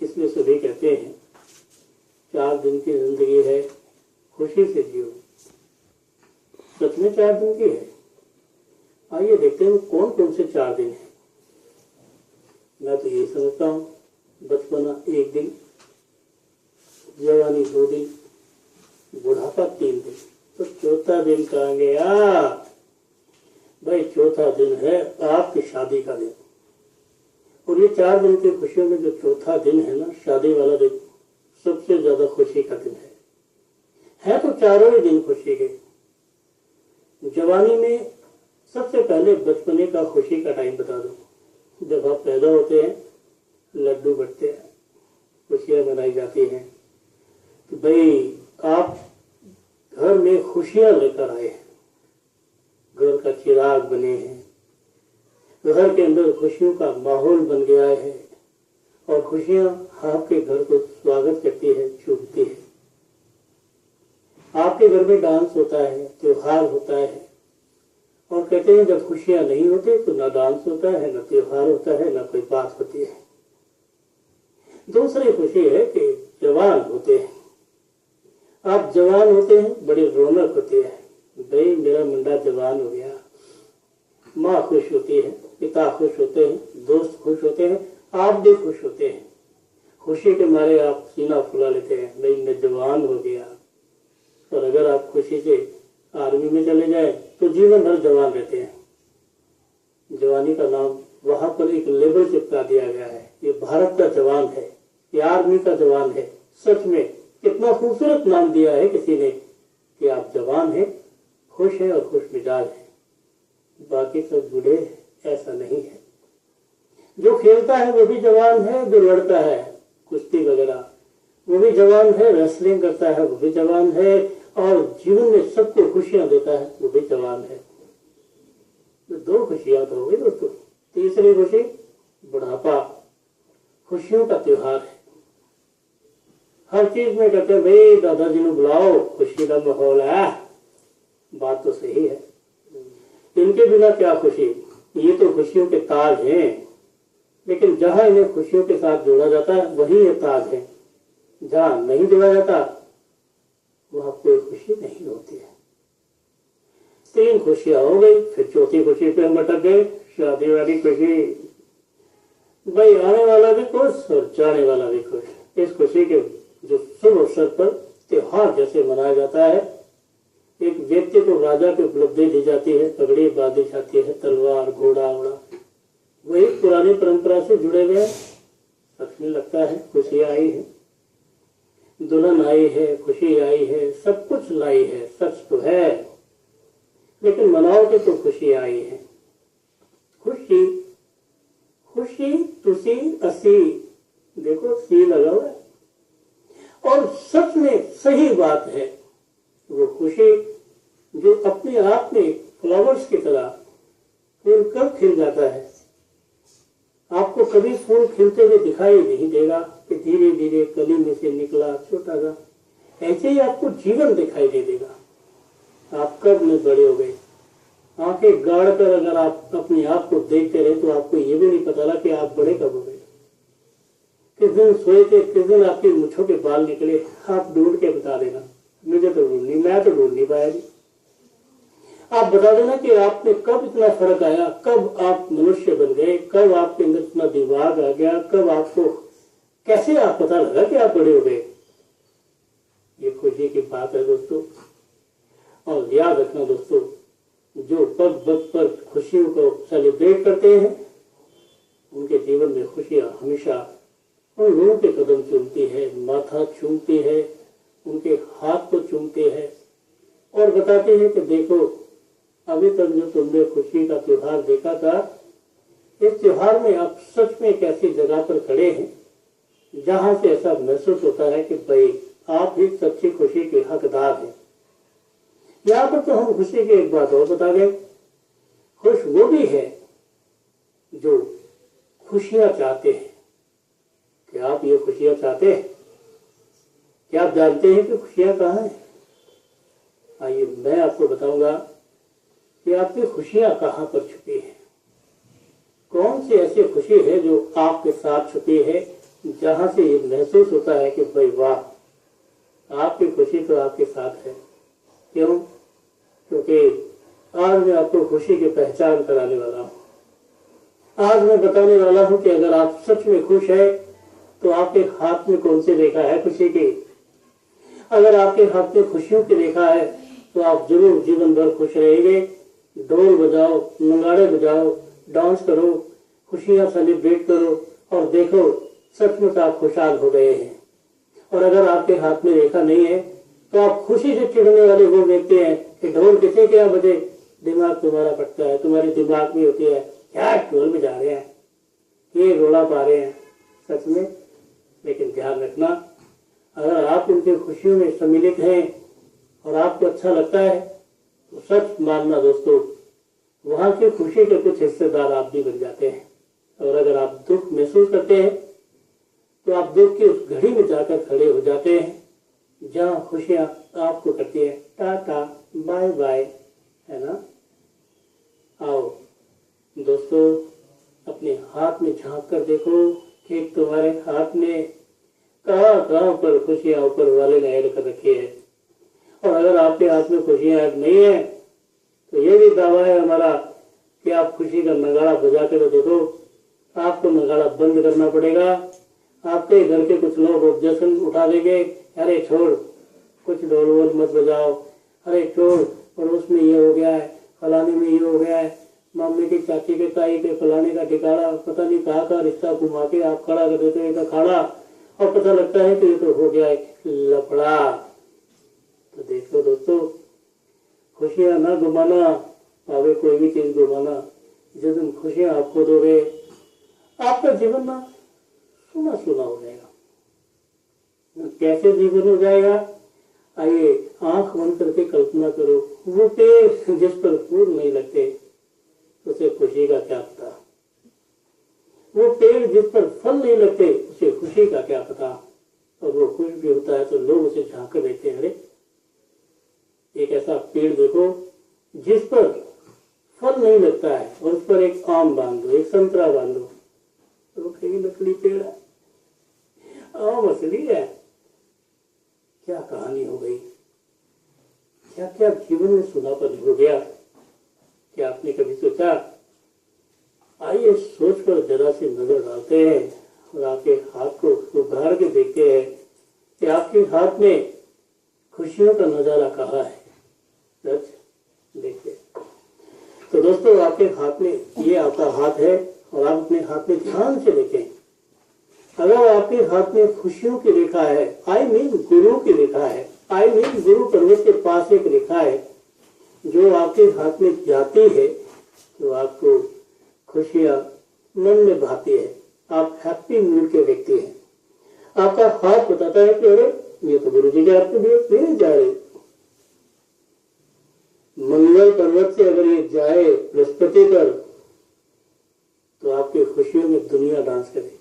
इसलिए सभी कहते हैं 4 दिन की जिंदगी है, खुशी से जियो। सच में 4 दिन की है? आइए देखते हैं कौन कौन से 4 दिन है। मैं तो ये समझता हूँ, बचपना 1 दिन, जवानी 2 दिन, बुढ़ापा 3 दिन, तो चौथा दिन कहाँ गया? भाई चौथा दिन है आपकी शादी का दिन। और ये 4 दिन की खुशियों में जो चौथा दिन है ना, शादी वाला दिन, सबसे ज्यादा खुशी का दिन है तो चारों ही दिन खुशी के। जवानी में सबसे पहले बचपने का खुशी का टाइम बता दो। जब आप पैदा होते हैं, लड्डू बटते हैं, खुशियां मनाई जाती हैं, तो भाई आप घर में खुशियां लेकर आए हैं, घर का चिराग बने हैं, घर के अंदर खुशियों का माहौल बन गया है और खुशियां आपके घर को स्वागत करती है, चूमती है। आपके घर में डांस होता है, त्योहार होता है, और कहते हैं जब खुशियां नहीं होती तो ना डांस होता है, ना त्योहार होता है, ना कोई बात होती है। दूसरी खुशी है कि जवान होते हैं। आप जवान होते हैं, बड़ी रौनक होती है, भाई मेरा मुंडा जवान हो गया। माँ खुश होती है, पिता खुश होते हैं, दोस्त खुश होते हैं, आप भी खुश होते हैं। खुशी के मारे आप सीना फुला लेते हैं, भाई मैं जवान हो गया। और अगर आप खुशी से आर्मी में चले जाए तो जीवन भर जवान रहते हैं। जवानी का नाम वहां पर एक लेबल चिपका दिया गया है, ये भारत का जवान है, ये आर्मी का जवान है। सच में कितना खूबसूरत नाम दिया है किसी ने कि आप जवान हैं, खुश हैं और खुश मिजाज हैं। बाकी सब बूढ़े, ऐसा नहीं है। जो खेलता है वो भी जवान है, जो लड़ता है कुश्ती वगैरह वो भी जवान है, रेसलिंग करता है वो भी जवान है, और जीवन में सबको खुशियां देता है वो भी जवान है। तो 2 खुशियां तो हो गई दोस्तों। तीसरी खुशी बुढ़ापा, खुशियों का त्योहार है। हर चीज में कहते हैं भाई दादाजी ने बुलाओ, खुशी का माहौल है। बात तो सही है, इनके बिना क्या खुशी? ये तो खुशियों के ताज हैं, लेकिन जहां इन्हें खुशियों के साथ जोड़ा जाता है वही ये ताज है। जहां नहीं जोड़ा जाता वहां कोई खुशी नहीं होती है। 3 खुशियां हो गई, फिर चौथी खुशी पे हम अटक गए, शादी वाली खुशी। भाई आने वाला भी खुश और जाने वाला भी खुश। इस खुशी के जो शुभ अवसर पर त्योहार जैसे मनाया जाता है, एक व्यक्ति को राजा की उपलब्धि दी जाती है, पगड़ी बांधी जाती है, तलवार घोड़ा उड़ा, वही पुरानी परंपरा से जुड़े हुए। सच में लगता है खुशियां आई है, दुल्हन आई है, खुशी आई है, सब कुछ लाई है, सच तो है। लेकिन मनाओ के तो खुशी आई है। खुशी खुशी तुसी असी, देखो सी लगा हुआ है। और सच में सही बात है, वो खुशी जो अपने आप में फ्लावर्स की तरह फूल कब खिल जाता है। आपको कभी फूल खिलते हुए दिखाई नहीं देगा कि धीरे धीरे कली में से निकला छोटा सा, ऐसे ही आपको जीवन दिखाई दे देगा। आप कब में बड़े हो गए। आंखें गाड़ कर अगर आप अपने आप को देखते रहे तो आपको ये भी नहीं पता कि आप बड़े कब हो गए। किस दिन सोए थे, किस दिन आपके मुछों के बाल निकले, आप ढूंढ के बता देना। मुझे तो मैं तो ढूंढ नहीं पाया जी। आप बता देना कि आपने कब इतना फर्क आया, कब आप मनुष्य बन गए, कब आपके अंदर इतना दिमाग आ गया, कब आपको कैसे आप पता लगा कि आप बड़े हो गए। ये खुशी की बात है दोस्तों। और याद रखना दोस्तों, जो पग पग पर खुशियों को सेलिब्रेट करते हैं उनके जीवन में खुशियां हमेशा उन लोगों के कदम चूमती है, माथा चूमती है, उनके हाथ को चूमती है और बताती है कि देखो अभी तक जो तुमने खुशी का त्योहार देखा था, इस त्योहार में आप सच में एक ऐसी जगह पर खड़े हैं जहां से ऐसा महसूस होता है कि भाई आप ही सच्ची खुशी के हकदार हैं। यहाँ पर तो हम खुशी की एक बात और बता दें, खुश वो भी है जो खुशियां चाहते हैं। क्या आप ये खुशियां चाहते हैं? क्या आप जानते हैं कि खुशियां कहाँ हैं? आइए मैं आपको बताऊंगा कि आपकी खुशियां कहाँ पर छुपी है। कौन सी ऐसी खुशी है जो आपके साथ छुपी है जहां से ये महसूस होता है कि भाई वाह, आपकी खुशी तो आपके साथ है। क्यों? क्योंकि आज मैं आपको खुशी की पहचान कराने वाला हूं। आज मैं बताने वाला हूं कि अगर आप सच में खुश हैं तो आपके हाथ में कौन सी रेखा है खुशी की। अगर आपके हाथ में खुशियों की रेखा है तो आप जरूर जीवन भर खुश रहेंगे। ढोल बजाओ, नगाड़े बजाओ, डांस करो, खुशियां सेलिब्रेट करो और देखो सचमुच आप खुशहाल हो गए हैं। और अगर आपके हाथ में रेखा नहीं है तो आप खुशी से चिढ़ने वाले वो व्यक्ति हैं कि ढोल किसे क्या बजे, दिमाग तुम्हारा पटता है, तुम्हारे दिमाग में होती है क्या ढोल बजा रहे हैं, ये रोला पा रहे हैं सच में। लेकिन ध्यान रखना, अगर आप उनकी खुशियों में सम्मिलित हैं और आपको अच्छा लगता है तो सच मानना दोस्तों, वहां की खुशी के कुछ हिस्सेदार आप भी बन जाते हैं। और अगर आप दुख महसूस करते हैं तो आप दुख की उस घड़ी में जाकर खड़े हो जाते हैं जहां खुशियां आपको कहती है टाटा बाय बाय, है ना। आओ दोस्तों, अपने हाथ में झांक कर देखो कि तुम्हारे हाथ में कहां पर खुशियां ऊपर वाले ने ऐड कर रखी है। और अगर आपके हाथ में खुशियां ऐड नहीं है तो ये भी दावा है हमारा कि आप खुशी का नगाड़ा बजा कर देखो। आपको नगाड़ा बंद करना पड़ेगा। आपके घर के कुछ लोग ऑब्जेक्शन उठा देंगे, अरे छोड़, कुछ ढोल वोल मत बजाओ, अरे छोड़, पड़ोस में ये हो गया है, फलाने में ये हो गया है, मम्मी की चाची के ताई के फलाने का ठिकाना, पता नहीं कहाँ का रिश्ता घुमा के आप खड़ा कर देते हैं खाड़ा, और पता लगता है कि ये तो हो गया है लफड़ा। तो देखो दोस्तों, खुशियां ना घुमाना पावे, कोई भी चीज घुमाना, जिस दिन खुशियां आपको दोगे आपका जीवन ना सुना सुना हो जाएगा। कैसे जीवन हो जाएगा? आइए आंख बंद करके कल्पना करो, वो पेड़ जिस पर फूल नहीं लगते उसे खुशी का क्या पता, वो पेड़ जिस पर फल नहीं लगते उसे खुशी का क्या पता। और वो खुश भी होता है तो लोग उसे झांक कर देखते हैं, अरे एक ऐसा पेड़ देखो जिस पर फल नहीं लगता है और उस पर एक आम बांध दो, एक संतरा बांध दो, तो कहीं नकली पेड़ है, आम असली है। क्या कहानी हो गई, क्या क्या जीवन में सुनापन हो गया। क्या आपने कभी सोचा? आइए सोच पर जरा सी नजर डालते हैं और आपके हाथ को उभार के देखते हैं कि आपके हाथ में खुशियों का नजारा कहाँ है। सच देखिए तो दोस्तों, आपके हाथ में, ये आपका हाथ है और आप अपने हाथ में ध्यान से देखें। अगर आपके हाथ में खुशियों की रेखा है, आई मीन गुरु की रेखा है, आई मीन गुरु पर्वत के पास एक रेखा है जो आपके हाथ में जाती है तो आपको खुशियां मन में भाती है, आप हैप्पी मूड के व्यक्ति हैं। आपका हाथ बताता है कि अरे ये तो गुरु जी के हाथ में फिर जा रहे। मंगल पर्वत से अगर ये जाए बृहस्पति पर तो आपकी खुशियों में दुनिया डांस करे।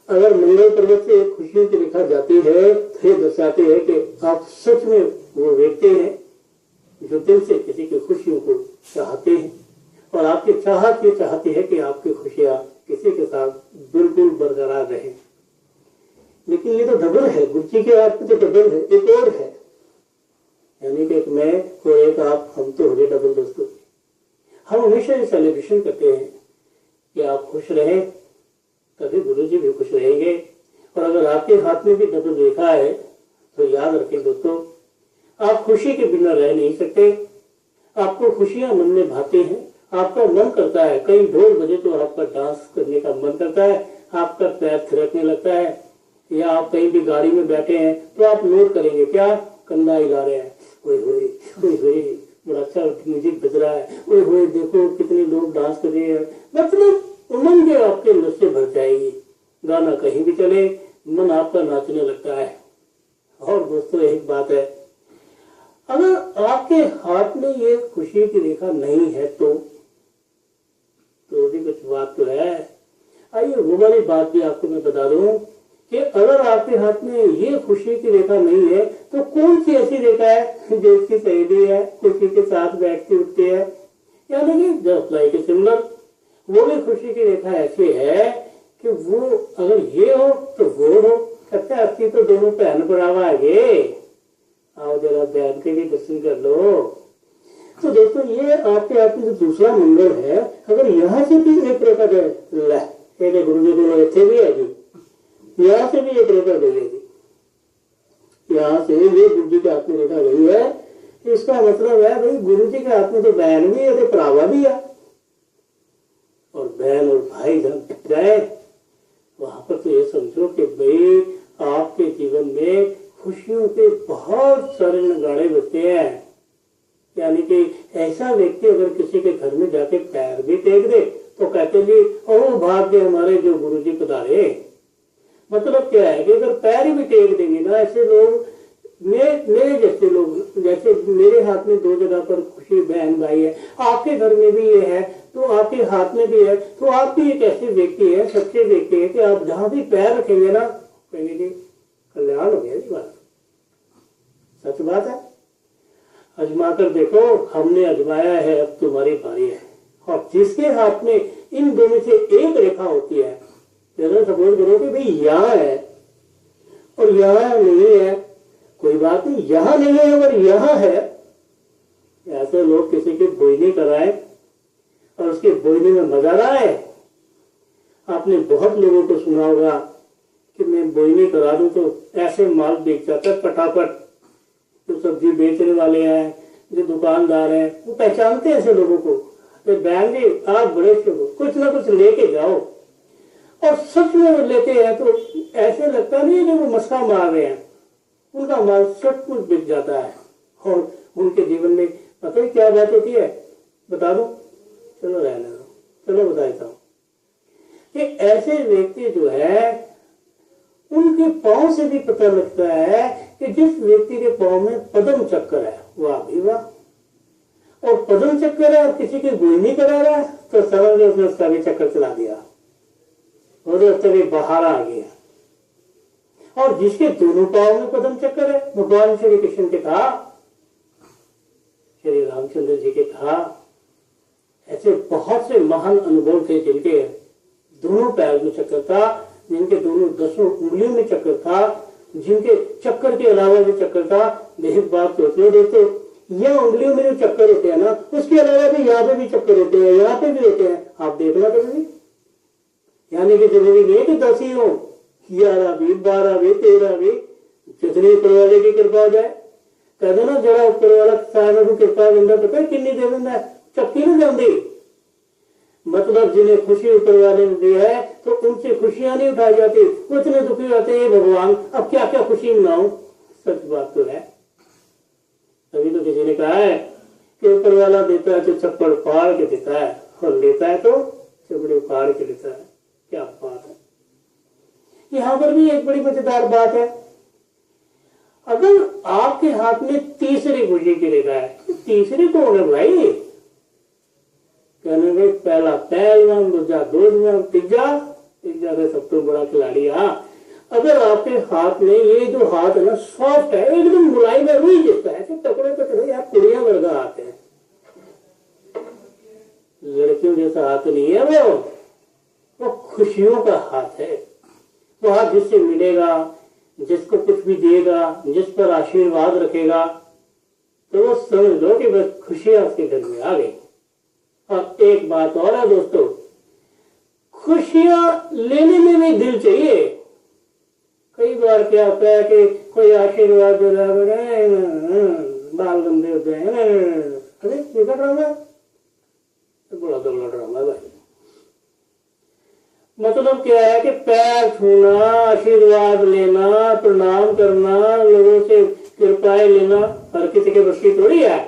अगर मंगल पर्वत से खुशियों की रेखा जाती है तो ये दर्शाती है कि आप सच में वो व्यक्ति हैं जो दिल से किसी की खुशियों को चाहते हैं और आपकी चाहत ये चाहती है कि आपकी खुशियां किसी के साथ बिल्कुल बरकरार रहे। लेकिन ये तो डबल है, गुरुजी के हाथ में तो डबल है, एक और है, यानी कि एक मैं और एक आप, हम तो हो गए डबल दोस्तों। हम हमेशा ये सेलिब्रेशन करते हैं कि आप खुश रहें तभी गुरुजी भी खुश रहेंगे। और अगर आपके हाथ में भी डबल रेखा है तो याद रखें दोस्तों, आप खुशी के बिना रह नहीं सकते। आपको खुशियां मन में भाती हैं, आपका मन करता है, कहीं ढोल बजे तो आपका डांस करने का मन करता है, आपका पैर थिरकने लगता है। या आप कहीं भी गाड़ी में बैठे हैं तो आप नोट करेंगे क्या कंधा हिला रहे हैं, ओए होए ओए होए बड़ा अच्छा म्यूजिक बज रहा है, ओए होए देखो कितने लोग डांस कर रहे हैं। मतलब उमंग आपके नशे भर जाएगी, गाना कहीं भी चले मन आपका नाचने लगता है। और दोस्तों एक बात है, अगर आपके हाथ में ये खुशी की रेखा नहीं है तो भी कुछ बात तो है। आइए वो वाली बात भी आपको मैं बता दूं कि अगर आपके हाथ में ये खुशी की रेखा नहीं है तो कौन सी ऐसी रेखा है जो इसकी सहेली है, खुशी के साथ बैठती उठती है। यानी कि जस्ट लाइक सिमिलर, वो भी खुशी की रेखा ऐसी है कि वो अगर ये हो तो वो हो, कहते हैं असली तो दोनों भैन भरावा है, आओ जरा बहन के भी दर्शन कर लो। तो दोस्तों ये आपके आप में जो दूसरा मंगल है, अगर यहाँ से भी एक रेखा ले गुरु जी को इतने भी है जी, यहाँ से भी एक रेखा देगी, यहाँ से ये गुरु जी के हाथ में रेखा गई है, इसका मतलब है भाई गुरु जी के हाथ में तो बहन भी है तो भरावा भी है, और बहन और भाई जब जाए वहां पर तो ये समझो कि भाई आपके जीवन में खुशियों के बहुत सारे नगाड़े बजते हैं। यानी कि ऐसा व्यक्ति अगर किसी के घर में जाके पैर भी टेक दे तो कहते जी ओ भाग्य हमारे जो गुरु जी पधारे। मतलब क्या है कि अगर पैर भी टेक देंगे ना ऐसे लोग, मेरे जैसे लोग, जैसे मेरे हाथ में दो जगह पर खुशी बहन भाई है, आपके घर में भी ये है तो आपके हाथ में भी है, तो आप भी एक ऐसे व्यक्ति है, सच्चे व्यक्ति है कि आप जहां भी पैर रखेंगे ना कहेंगे जी कल्याण हो गया जी। बात सच बात है, अजमा कर देखो, हमने अजमाया है, अब तुम्हारी बारी है। और जिसके हाथ में इन दोनों से एक रेखा होती है, जैसे सपोज करो कि भाई यहाँ है और यहाँ नहीं है, कोई बात नहीं, यहाँ नहीं है अगर यहाँ है, ऐसे लोग किसी की बोईनी कराए और उसके बोईनी में मजा रहा है। आपने बहुत लोगों को सुना होगा कि मैं बोईनी करा दूं तो ऐसे माल बिक जाता है फटाफट। जो सब्जी बेचने वाले हैं, जो दुकानदार हैं, वो पहचानते हैं ऐसे लोगों को, तो बहन जी आप बड़े शुभ, कुछ ना कुछ लेके जाओ, और सच में वो लेते हैं तो ऐसे लगता नहीं है कि वो मस्का मार रहे हैं, उनका माल सब कुछ बिक जाता है। और उनके जीवन में पता है क्या बात होती है, बता दो, चलो रहने दो, चलो बता देता हूँ कि ऐसे व्यक्ति जो है उनके पांव से भी पता लगता है कि जिस व्यक्ति के पांव में पद्म चक्कर है, वाह भी वाह, और पद्म चक्कर है और किसी की बोईनी करा रहा है तो समझ लो उसने उसका भी चक्कर चला दिया और उससे भी बाहर आ गया। और जिसके दोनों पांव में पद्म चक्कर है, भगवान श्री कृष्ण के कहा, श्री रामचंद्र जी के कहा, ऐसे बहुत से महान अनुभव थे जिनके दोनों पैर में चक्कर था, जिनके दोनों 10 उंगलियों में चक्कर था, जिनके चक्कर के अलावा भी चक्कर था। एक बात सोच लो दोस्तों, यह उंगलियों में जो चक्कर होते हैं ना, उसके अलावा भी यहाँ पे भी चक्कर होते हैं, यहाँ पे भी होते हैं, आप देखना कभी। यानी कि जरूरी नहीं कि 10 ही हो, 11 भी, 12 भी, 13 भी, जितनी ऊपर वाले की कृपा हो जाए। कहते ना जरा ऊपर वाला साहब को कृपा बंदा पता है किन्नी दे देना, चक्की नहीं जाती। मतलब जिन्हें खुशी ऊपर वाले ने दी है तो उनसे खुशियां नहीं उठाई जाती, वो इतने दुखी होते हैं भगवान अब क्या क्या खुशी मनाऊं। सच बात तो है, तभी तो किसी ने कहा है कि ऊपर वाला देता है तो चप्पड़ फाड़ के देता है और लेता है तो चपड़े फाड़ के लेता है। क्या बात है। यहां पर भी एक बड़ी मजेदार बात है, अगर आपके हाथ में तीसरी खुशी की रेखा है, तीसरी कौन है भाई? कहने भाई पहला पहलवान, दूसरा दूसरा, तीसरा से सब तो बड़ा खिलाड़ी। हाँ, अगर आपके हाथ में ये जो हाथ है ना सॉफ्ट है, एकदम मुलायम है, रुई जैसा है, तो टकड़े पे यार कुड़िया वर्गा हाथ है, लड़कियों जैसा हाथ नहीं है वो खुशियों का हाथ है। वो हाथ जिससे मिलेगा, जिसको कुछ भी देगा, जिस पर आशीर्वाद रखेगा, तो वो समझ लो कि बस खुशियां उसके घर में आ गई। और एक बात और है दोस्तों, खुशियां लेने में भी दिल चाहिए। कई बार क्या होता है कि कोई आशीर्वाद दे रहा है, बाल गंदे होते हैं, अरे देखा ड्रामा, बड़ा दबला ड्रामा है भाई। मतलब क्या है कि पैर छूना, आशीर्वाद लेना, प्रणाम करना, लोगों से कृपाएं लेना हर किसी के बस की थोड़ी है।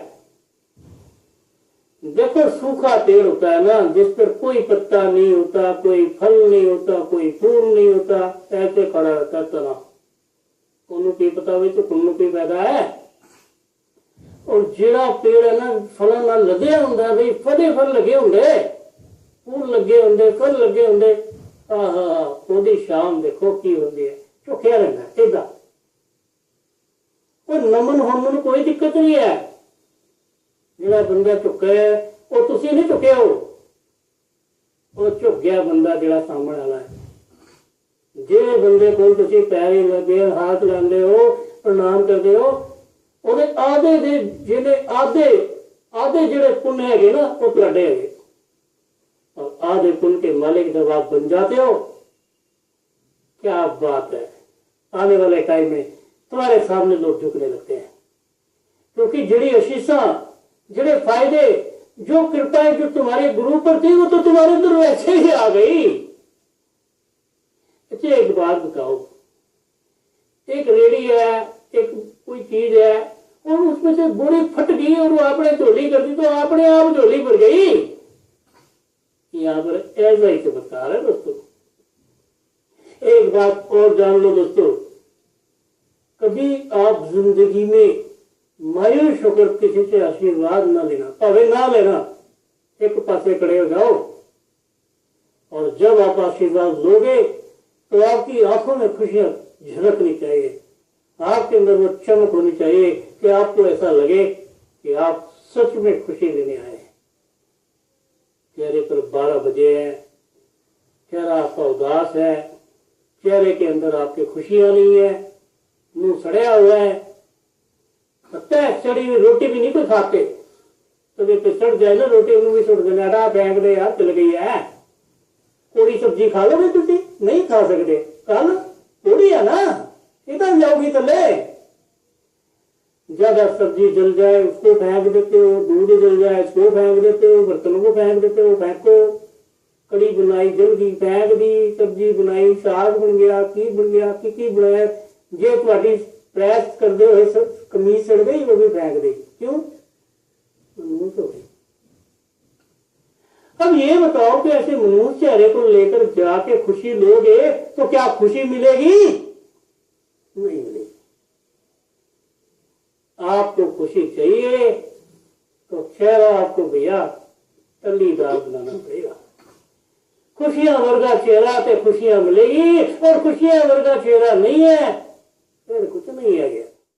देखो सूखा पेड़ होता है ना, जिस पर कोई पत्ता नहीं होता, कोई फल नहीं होता, कोई फूल नहीं होता, ऐसे खड़ा रहता तना, उन्हों की पता हुई तो कुन्नू की पैदा है। और जेड़ा पेड़ है ना फलों ना लगे होंगे भाई, फले फल लगे होंगे, फूल लगे होंगे, फल लगे होंगे, ओदी शाम देखो की होती है, झुकिया रहना इदा, कोई नमन होने कोई दिक्कत नहीं है। ਜਿਹੜਾ ਬੰਦਾ ਝੁਕਿਆ ਉਹ ਤੁਸੀਂ ਨਹੀਂ ਝੁਕੇ ਹੋ, ਉਹ ਝੁਕ ਗਿਆ ਬੰਦਾ ਜਿਹੜਾ ਸਾਹਮਣੇ ਵਾਲਾ ਹੈ, ਜਿਹੜੇ ਬੰਦੇ ਕੋਲ ਤੁਸੀਂ ਪੈਰੀ ਲੱਗੇ ਹੱਥ ਲਾਉਂਦੇ ਹੋ ਪ੍ਰਣਾਮ ਕਰਦੇ ਹੋ ਉਹਦੇ ਆਧੇ ਦੇ ਜਿਹੜੇ आधे ਜਿਹੜੇ पुण्य है ना वो ਤੁਹਾਡੇ है और आधे पुण्य के मालिक जब आप बन जाते हो क्या बात है आने वाले टाइम में तुम्हारे सामने लोग झुकने लगते हैं क्योंकि जड़ी आशीषा जड़े फायदे जो कृपाएं जो तुम्हारे गुरु पर थी वो तो तुम्हारे अंदर वैसे ही आ गई। अच्छा एक बात बताओ एक रेडी है एक कोई चीज है और उसमें से बोरी फट गई और वो आपने झोली कर दी तो अपने आप झोली भर गई। यहाँ पर ऐसा ही चमत्कार है दोस्तों। एक बात और जान लो दोस्तों, कभी आप जिंदगी में मायूस होकर किसी से आशीर्वाद ना लेना, भावे ना लेना, एक पासे खड़े हो जाओ और जब आप आशीर्वाद लोगे तो आपकी आंखों में खुशियां झलकनी चाहिए, आपके अंदर वो चमक होनी चाहिए कि आपको ऐसा लगे कि आप सच में खुशी लेने आए। चेहरे पर 12 बजे है, चेहरा आपका उदास है, चेहरे के अंदर आपकी खुशियां नहीं है, मुंह सड़या हुआ है, पता है सड़ी हुई रोटी भी नहीं कोई खाते, तो पे सड़ जाए ना रोटी उन्होंने भी सुट देना, आटा फेंक दे यार चल गई है, कोड़ी सब्जी खा लो तुम नहीं खा सकते, कल कोड़ी है ना इधर जाओगी तो ले, ज्यादा सब्जी जल जाए उसको फेंक देते हो, दूध जल जाए उसको फेंक देते हो, बर्तनों को फेंक देते हो, फेंको, कड़ी बनाई जल गई फेंक दी, सब्जी बनाई साग बन गया की बन गया की बनाया, जे तुम्हारी प्रेस कर दे कमीज सड़ गई वो भी फेंक दी, क्यों मनूस हो गई। अब ये बताओ कि ऐसे मनूस चेहरे को लेकर जाके खुशी लोगे तो क्या खुशी मिलेगी? नहीं मिलेगी। आपको खुशी चाहिए तो चेहरा आपको भैया तल्लीदार बनाना पड़ेगा। खुशियां वर्गा चेहरा तो खुशियां मिलेगी और खुशियां वर्गा चेहरा नहीं है फिर कुछ नहीं है गया।